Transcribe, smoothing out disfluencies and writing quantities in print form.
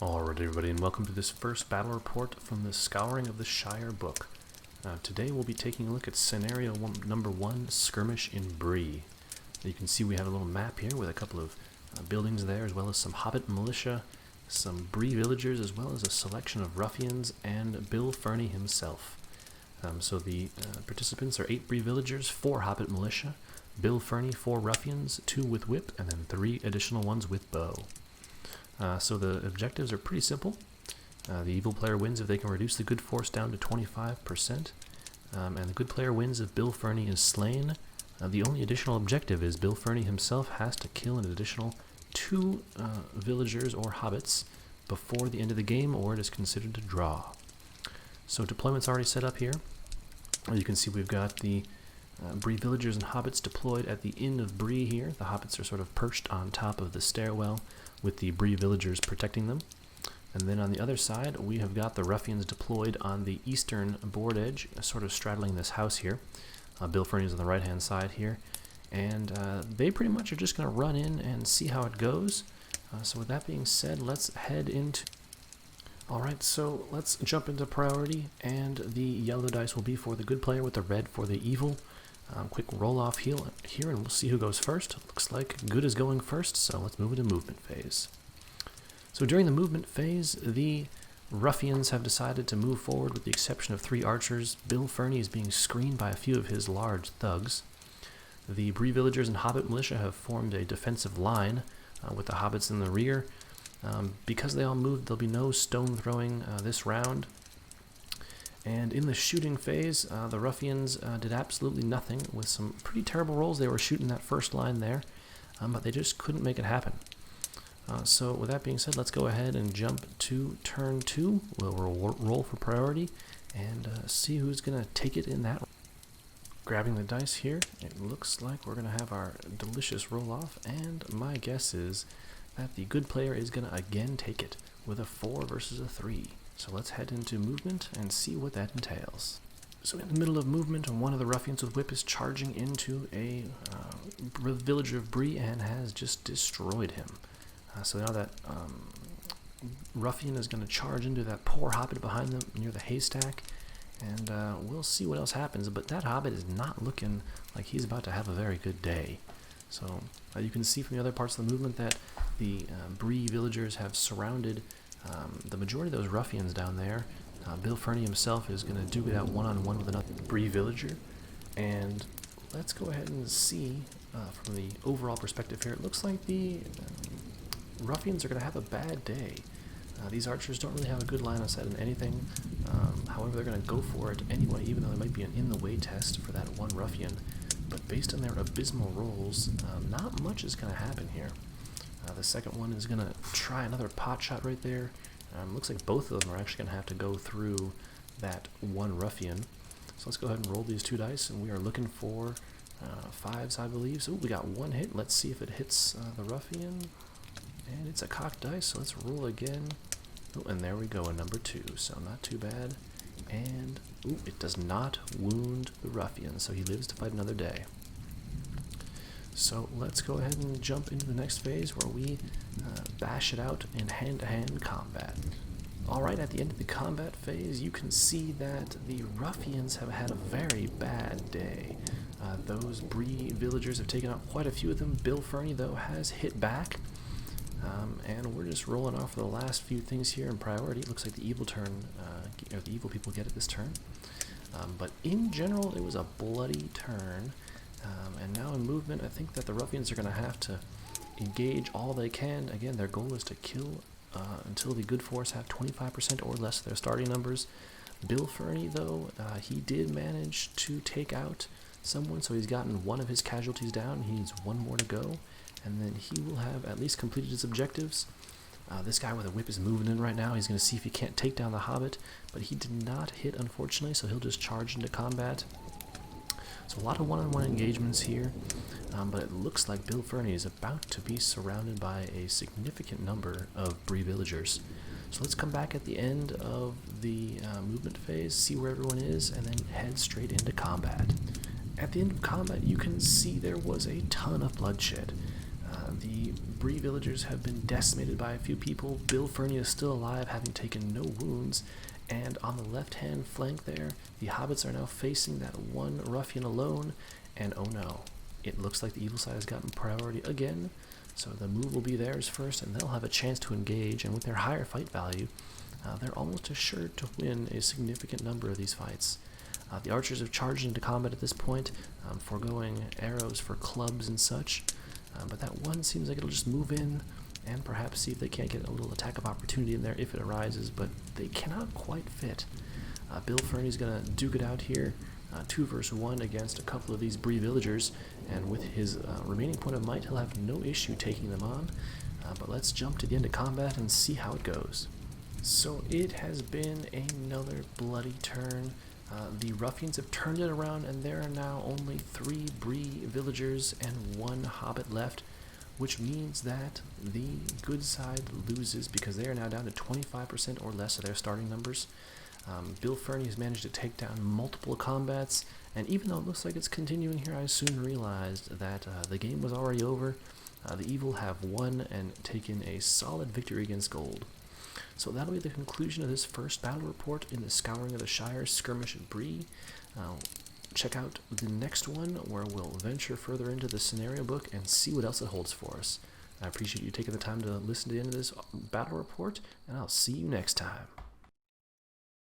Alright everybody, and welcome to this first battle report from the Scouring of the Shire book. Today we'll be taking a look at scenario number 1, Skirmish in Bree. You can see we have a little map here with a couple of buildings there, as well as some Hobbit militia, some Bree villagers, as well as a selection of ruffians and Bill Fernie himself. So the participants are 8 Bree villagers, 4 Hobbit militia, Bill Fernie, 4 ruffians, 2 with whip, and then 3 additional ones with bow. So the objectives are pretty simple. The evil player wins if they can reduce the good force down to 25%, and the good player wins if Bill Fernie is slain. The only additional objective is Bill Fernie himself has to kill an additional 2 villagers or hobbits before the end of the game, or it is considered a draw. So deployment's already set up here. As you can see, we've got the Bree villagers and hobbits deployed at the end of Bree here. The hobbits are sort of perched on top of the stairwell with the Bree villagers protecting them. And then on the other side, we have got the ruffians deployed on the eastern board edge, sort of straddling this house here. Bill Fernie is on the right-hand side here. And they pretty much are just going to run in and see how it goes. So with that being said, let's head into... Alright, so let's jump into priority, and the yellow dice will be for the good player with the red for the evil. Quick roll-off here, and we'll see who goes first. Looks like good is going first, so let's move into movement phase. So during the movement phase, the ruffians have decided to move forward with the exception of 3 archers. Bill Fernie is being screened by a few of his large thugs. The Bree villagers and Hobbit militia have formed a defensive line with the hobbits in the rear. Because they all moved, there'll be no stone throwing this round. And in the shooting phase, the ruffians did absolutely nothing with some pretty terrible rolls. They were shooting that first line there, but they just couldn't make it happen. So with that being said, let's go ahead and jump to turn 2. We'll roll for priority and see who's going to take it in that. Grabbing the dice here, it looks like we're going to have our delicious roll-off, and my guess is that the good player is going to again take it with a 4 versus a 3. So let's head into movement and see what that entails. So in the middle of movement, one of the ruffians with whip is charging into a villager of Bree and has just destroyed him. So now that ruffian is going to charge into that poor hobbit behind them near the haystack, and we'll see what else happens. But that hobbit is not looking like he's about to have a very good day. So you can see from the other parts of the movement that the Bree villagers have surrounded the majority of those ruffians down there. Bill Fernie himself is going to duke it out one-on-one with another Bree villager. And let's go ahead and see from the overall perspective here. It looks like the ruffians are going to have a bad day. These archers don't really have a good line of sight on anything. However, they're going to go for it anyway, even though there might be an in-the-way test for that one ruffian. But based on their abysmal rolls, not much is going to happen here. The second one is going to try another pot shot right there. Looks like both of them are actually going to have to go through that one ruffian. So let's go ahead and roll these 2 dice, and we are looking for 5s, I believe. So we got 1 hit. Let's see if it hits the ruffian. And it's a cocked dice, so let's roll again. Oh, and there we go, a number 2, so not too bad. And ooh, it does not wound the ruffian, so he lives to fight another day. So let's go ahead and jump into the next phase where we bash it out in hand-to-hand combat. Alright, at the end of the combat phase, you can see that the ruffians have had a very bad day. Those Bree villagers have taken out quite a few of them. Bill Fernie, though, has hit back. And we're just rolling off the last few things here in priority. It looks like the evil the evil people get it this turn. But in general, it was a bloody turn. And now in movement, I think that the ruffians are going to have to engage all they can. Again, their goal is to kill until the good force have 25% or less of their starting numbers. Bill Fernie, though, he did manage to take out someone, so he's gotten 1 of his casualties down. He needs 1 more to go, and then he will have at least completed his objectives. This guy with a whip is moving in right now. He's going to see if he can't take down the hobbit, but he did not hit, unfortunately, so he'll just charge into combat. So a lot of one-on-one engagements here, but it looks like Bill Fernie is about to be surrounded by a significant number of Bree villagers. So let's come back at the end of the movement phase, see where everyone is, and then head straight into combat. At the end of combat, you can see there was a ton of bloodshed. The Bree villagers have been decimated by a few people. Bill Fernie is still alive, having taken no wounds. And on the left-hand flank there, the hobbits are now facing that one ruffian alone. And oh no, it looks like the evil side has gotten priority again. So the move will be theirs first, and they'll have a chance to engage. And with their higher fight value, they're almost assured to win a significant number of these fights. The archers have charged into combat at this point, foregoing arrows for clubs and such. But that one seems like it'll just move in and perhaps see if they can't get a little attack of opportunity in there if it arises, but they cannot quite fit. Bill Fernie's going to duke it out here, 2 versus 1 against a couple of these Bree villagers, and with his remaining point of might, he'll have no issue taking them on. But let's jump to the end of combat and see how it goes. So it has been another bloody turn. The ruffians have turned it around, and there are now only 3 Bree villagers and 1 hobbit left, which means that the good side loses because they are now down to 25% or less of their starting numbers. Bill Fernie has managed to take down multiple combats, and even though it looks like it's continuing here, I soon realized that the game was already over. The evil have won and taken a solid victory against gold. So that'll be the conclusion of this first battle report in the Scouring of the Shire, Skirmish at Bree. Check out the next one where we'll venture further into the scenario book and see what else it holds for us. I appreciate you taking the time to listen to the end of this battle report, and I'll see you next time.